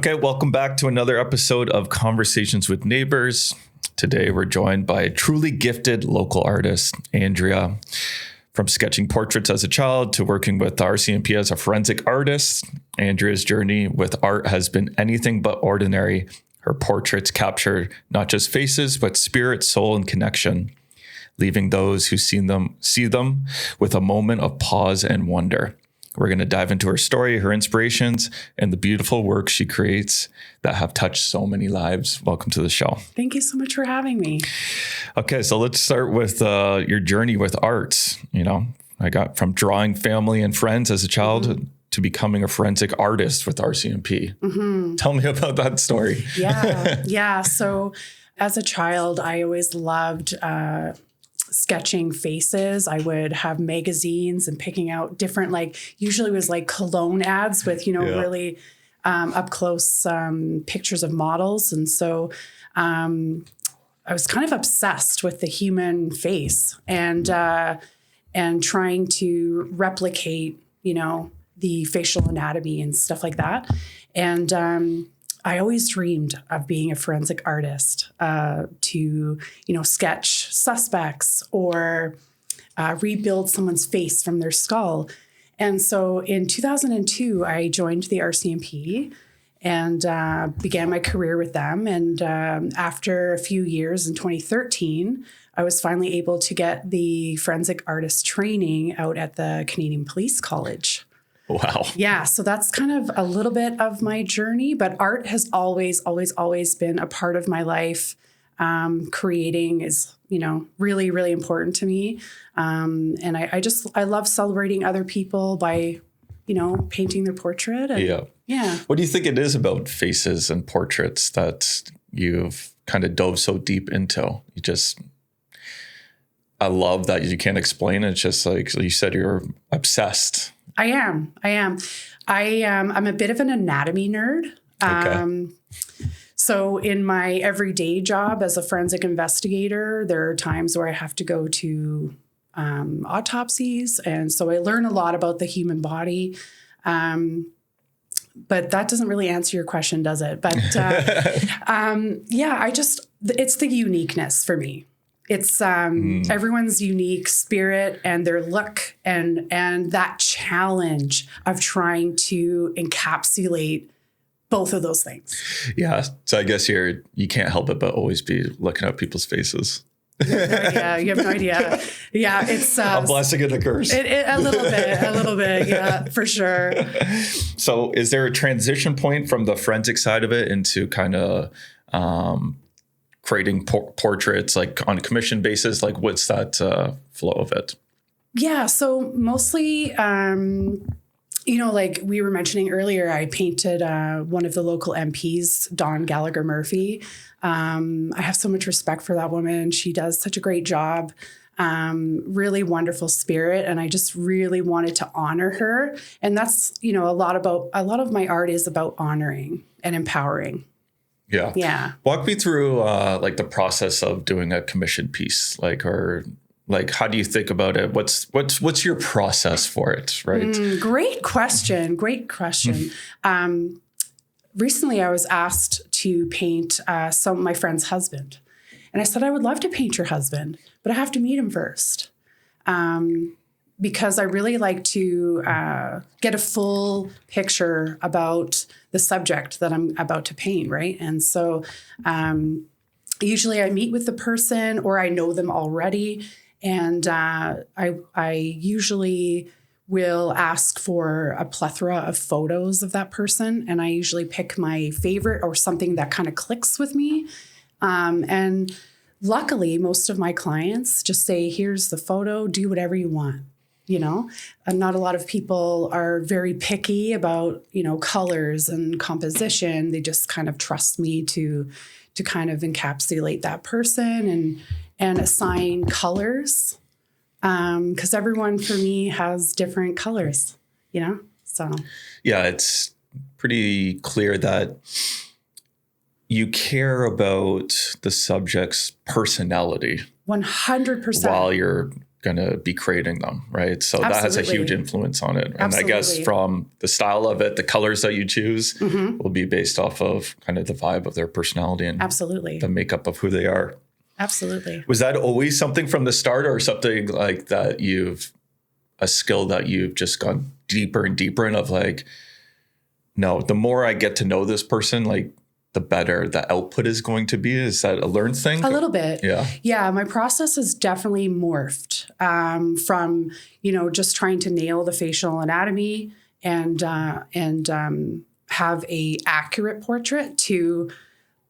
Okay, welcome back to another episode of Conversations with Neighbours. Today we're joined by a truly gifted local artist, Andrea. From sketching portraits as a child to working with the RCMP as a forensic artist, Andrea's journey with art has been anything but ordinary. Her portraits capture not just faces, but spirit, soul, and connection, leaving those who see them with a moment of pause and wonder. We're going to dive into her story, her inspirations, and the beautiful work she creates that have touched so many lives. Welcome to the show. Thank you so much for having me. Okay, so let's start with your journey with art. You know, I got from drawing family and friends as a child to becoming a forensic artist with RCMP. Mm-hmm. Tell me about that story. Yeah. So as a child, I always loved sketching faces. I would have magazines and picking out different, usually it was like cologne ads with, really up close pictures of models. And so I was kind of obsessed with the human face and trying to replicate, the facial anatomy and stuff like that. And I always dreamed of being a forensic artist to, sketch suspects or rebuild someone's face from their skull. And so in 2002, I joined the RCMP and began my career with them. And after a few years in 2013, I was finally able to get the forensic artist training out at the Canadian Police College. Wow. Yeah. So that's kind of a little bit of my journey, but art has always been a part of my life. Creating is, really, really important to me. And I love celebrating other people by, painting their portrait. And, yeah. What do you think it is about faces and portraits that you've kind of dove so deep into? I love that you can't explain it. It's just like you said, you're obsessed. I am. I'm a bit of an anatomy nerd. Okay. So in my everyday job as a forensic investigator, there are times where I have to go to autopsies. And so I learn a lot about the human body. But that doesn't really answer your question, does it? But it's the uniqueness for me. It's everyone's unique spirit and their look and that challenge of trying to encapsulate both of those things. Yeah. So I guess you can't help it but always be looking at people's faces. Yeah, you have no idea. Yeah, it's a blessing and a curse. A little bit. Yeah, for sure. So is there a transition point from the forensic side of it into kind of creating portraits like on a commission basis? Like what's that flow of it? Yeah. So mostly, like we were mentioning earlier, I painted one of the local MPs, Dawn Gallagher Murphy. I have so much respect for that woman. She does such a great job. Really wonderful spirit. And I just really wanted to honor her. And that's, a lot of my art is about honoring and empowering. Yeah. Walk me through the process of doing a commission piece, how do you think about it? What's your process for it? Right. Great question. Recently, I was asked to paint my friend's husband, and I said I would love to paint your husband, but I have to meet him first. Because I really like to get a full picture about the subject that I'm about to paint, right? And so usually I meet with the person or I know them already, and I usually will ask for a plethora of photos of that person, and I usually pick my favorite or something that kind of clicks with me. And luckily, most of my clients just say, here's the photo, do whatever you want. And not a lot of people are very picky about, colors and composition. They just kind of trust me to kind of encapsulate that person and assign colors. Because everyone for me has different colors, so. Yeah, it's pretty clear that you care about the subject's personality. 100%. While you're going to be creating them, right? So that has a huge influence on it. And I guess from the style of it, the colors that you choose will be based off of kind of the vibe of their personality and the makeup of who they are. Absolutely. Was that always something from the start, or something like that a skill that you've just gone deeper and deeper in, of like, no, the more I get to know this person, like the better the output is going to be? Is that a learned thing? A little bit. Yeah. Yeah. My process has definitely morphed from, just trying to nail the facial anatomy and have a accurate portrait to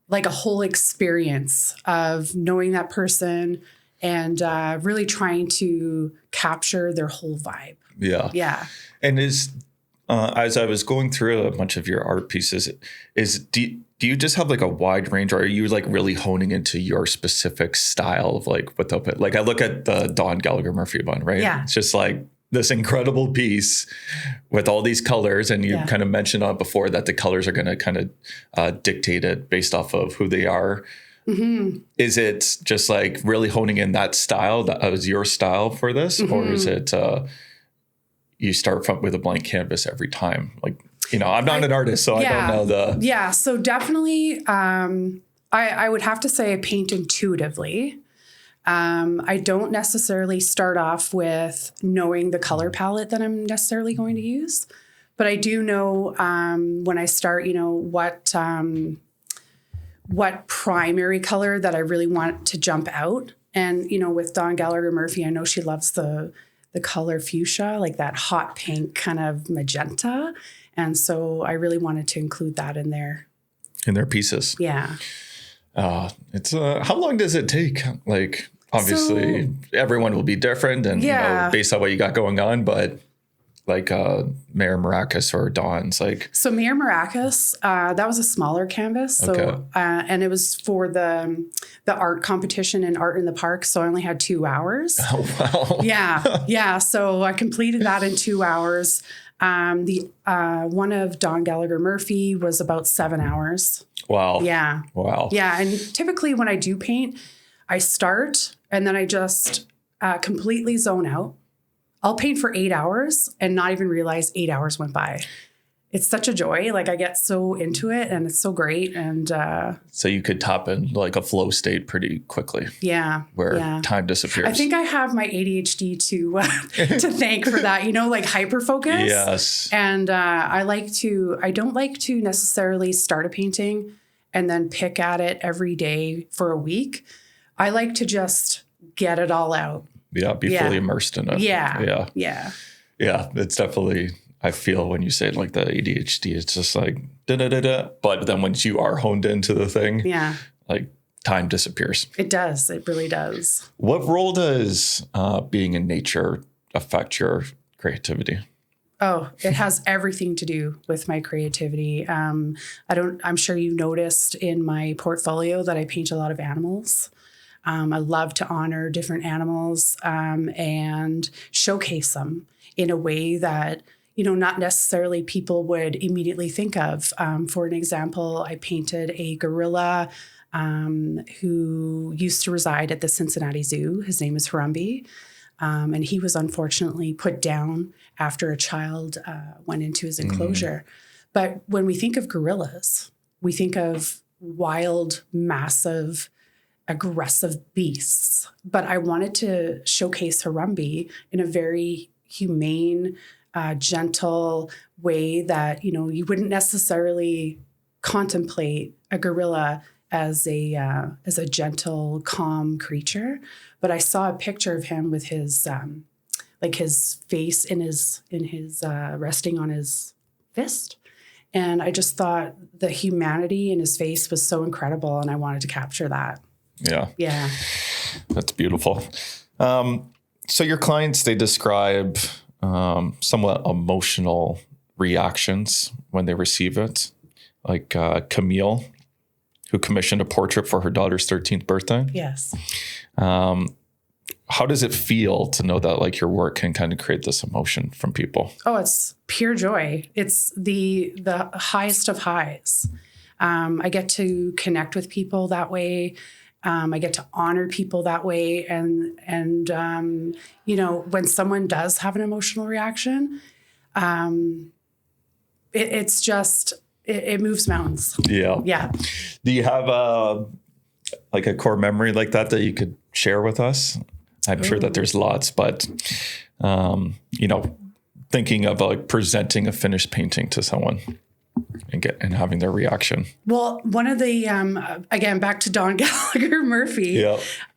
like a whole experience of knowing that person and really trying to capture their whole vibe. Yeah. Yeah. And as I was going through a bunch of your art pieces, do you just have like a wide range, or are you like really honing into your specific style of like what they'll put? Like I look at the Don Gallagher Murphy one, right? Yeah. It's just like this incredible piece with all these colors. And you kind of mentioned on before that the colors are going to kind of dictate it based off of who they are. Mm-hmm. Is it just like really honing in that style that was your style for this? Mm-hmm. Or is it you start with a blank canvas every time? Like, I'm not an artist, so I don't know Yeah, so definitely I would have to say I paint intuitively. I don't necessarily start off with knowing the color palette that I'm necessarily going to use, but I do know when I start, what primary color that I really want to jump out. And, with Don Gallagher Murphy, I know she loves the color fuchsia, like that hot pink kind of magenta. And so I really wanted to include that in there. In their pieces. Yeah. It's how long does it take? Like, obviously everyone will be different and based on what you got going on, but like Mayor Maracas or Dawn's like. So Mayor Maracas, that was a smaller canvas. So and it was for the art competition and Art in the Park. So I only had 2 hours. Oh wow. Yeah. So I completed that in 2 hours. The one of Don Gallagher Murphy was about 7 hours. Wow. Yeah. Wow. Yeah. And typically when I do paint, I start and then I just completely zone out. I'll paint for 8 hours and not even realize 8 hours went by. It's such a joy. Like I get so into it and it's so great. And so you could tap in like a flow state pretty quickly. Yeah. Where time disappears. I think I have my ADHD to thank for that, like hyper focus. Yes. And I don't like to necessarily start a painting and then pick at it every day for a week. I like to just get it all out. Yeah, be fully immersed in it. Yeah. It's definitely, I feel when you say it like the ADHD, it's just like da-da-da-da. But then once you are honed into the thing, like time disappears. It does. It really does. What role does being in nature affect your creativity? Oh, it has everything to do with my creativity. I'm sure you noticed in my portfolio that I paint a lot of animals. I love to honor different animals and showcase them in a way that, not necessarily people would immediately think of. For an example, I painted a gorilla who used to reside at the Cincinnati Zoo. His name is Harambe. And he was unfortunately put down after a child went into his enclosure. But when we think of gorillas, we think of wild, massive, aggressive beasts. But I wanted to showcase Harambe in a very humane, gentle way that, you wouldn't necessarily contemplate a gorilla as a gentle, calm creature. But I saw a picture of him with his face in his resting on his fist. And I just thought the humanity in his face was so incredible. And I wanted to capture that. Yeah. That's beautiful. So your clients, they describe somewhat emotional reactions when they receive it. Like Camille, who commissioned a portrait for her daughter's 13th birthday. Yes. How does it feel to know that like your work can kind of create this emotion from people? Oh, it's pure joy. It's the highest of highs. I get to connect with people that way. I get to honor people that way. And when someone does have an emotional reaction, it's just, it moves mountains. Yeah. Yeah. Do you have a core memory like that you could share with us? I'm sure that there's lots, but, thinking of like presenting a finished painting to someone and having their reaction. Well, one of the, again, back to Dawn Gallagher Murphy,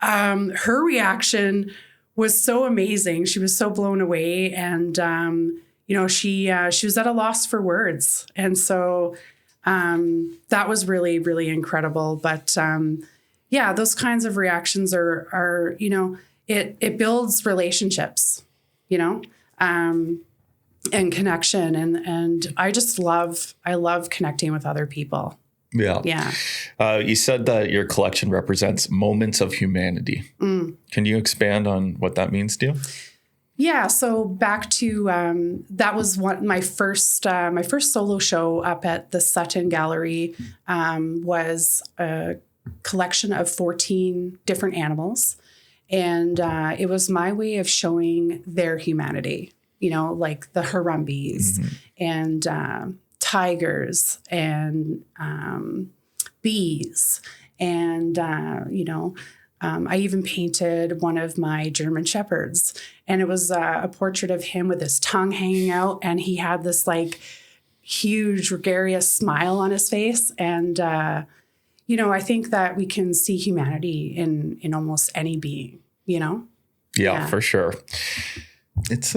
her reaction was so amazing. She was so blown away. And, she was at a loss for words. And so that was really, really incredible. But those kinds of reactions are it builds relationships, and connection. And I love connecting with other people. Yeah. Yeah. You said that your collection represents moments of humanity. Can you expand on what that means to you? Yeah. So back to, that was my first solo show up at the Sutton Gallery, was a collection of 14 different animals. And it was my way of showing their humanity, like the Harambees and tigers and bees. And, I even painted one of my German shepherds, and it was a portrait of him with his tongue hanging out. And he had this like huge gregarious smile on his face. And, I think that we can see humanity in almost any being, Yeah, for sure. It's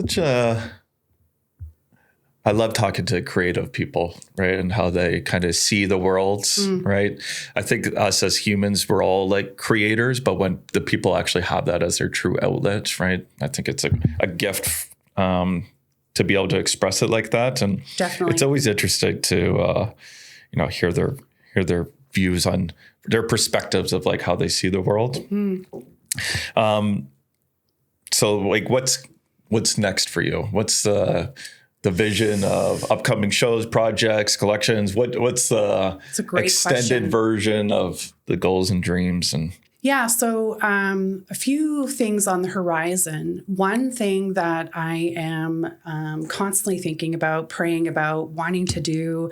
I love talking to creative people, right? And how they kind of see the world, right? I think us as humans, we're all like creators, but when the people actually have that as their true outlet, right? I think it's a gift to be able to express it like that. And definitely, it's always interesting to, hear their views on their perspectives of like how they see the world. So like, what's next for you? What's the vision of upcoming shows, projects, collections? What's the extended version of the goals and dreams? And yeah, so a few things on the horizon. One thing that I am constantly thinking about, praying about, wanting to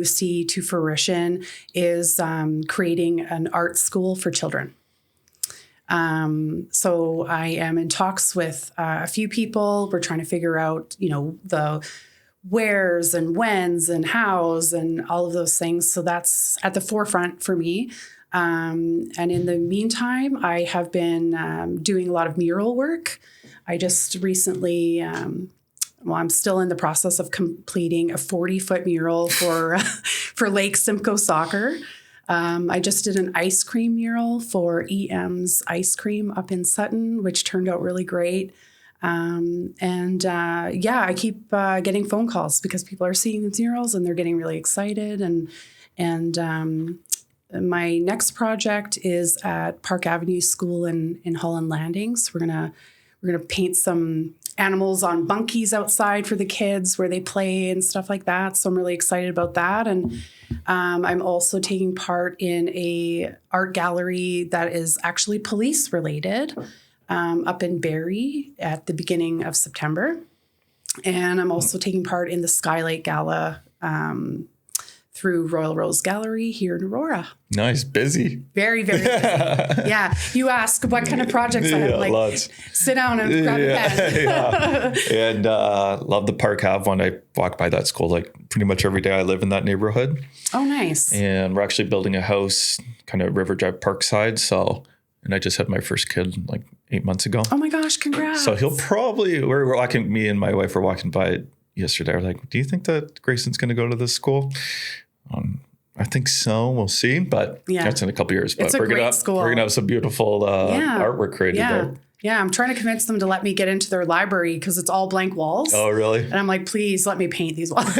see to fruition is creating an art school for children. So I am in talks with a few people. We're trying to figure out, the wheres and whens and hows and all of those things. So that's at the forefront for me. And in the meantime, I have been doing a lot of mural work. I just recently, I'm still in the process of completing a 40-foot mural for Lake Simcoe Soccer. I just did an ice cream mural for EM's Ice Cream up in Sutton, which turned out really great. I keep getting phone calls because people are seeing these murals and they're getting really excited. And my next project is at Park Avenue School in Holland Landings. We're gonna paint some animals on bunkies outside for the kids where they play and stuff like that. So I'm really excited about that. And I'm also taking part in a art gallery that is actually police related up in Barrie at the beginning of September. And I'm also taking part in the Skylight Gala through Royal Rose Gallery here in Aurora. Nice. Busy. Very, very busy. Yeah. You ask what kind of projects I have. Like, lots. Sit down and grab a pen. And love the Park Ave one. I walk by that school like pretty much every day. I live in that neighborhood. Oh, nice. And we're actually building a house kind of River Drive Parkside. And I just had my first kid like 8 months ago. Oh my gosh, congrats. So he'll probably, we're walking, me and my wife were walking by it yesterday. We're like, do you think that Grayson's going to go to this school? I think so. We'll see, but that's in a couple of years. But we're gonna have some beautiful artwork created there. Yeah, I'm trying to convince them to let me get into their library because it's all blank walls. Oh, really? And I'm like, please let me paint these walls.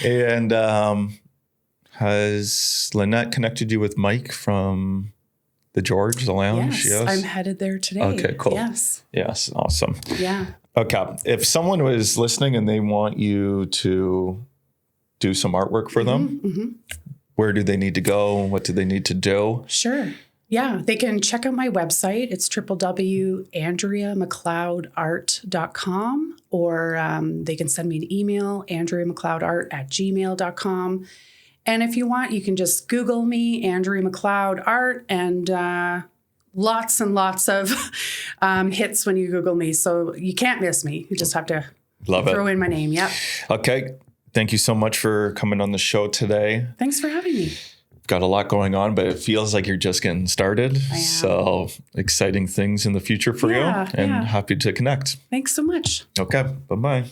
And has Lynette connected you with Mike from the George, the lounge? Yes, I'm headed there today. Okay, cool. Yes, awesome. Yeah. Okay, if someone was listening and they want you to do some artwork for them, where do they need to go? What do they need to do? Sure. Yeah, they can check out my website. It's www.andreamacleodart.com, or they can send me an email, andreamacleodart@gmail.com. And if you want, you can just Google me, Andrea MacLeod Art, and lots and lots of hits when you Google me. So you can't miss me. You just have to throw in my name. Yep. Okay. Thank you so much for coming on the show today. Thanks for having me. Got a lot going on, but it feels like you're just getting started. I am. So exciting things in the future for you, and happy to connect. Thanks so much. Okay. Bye-bye.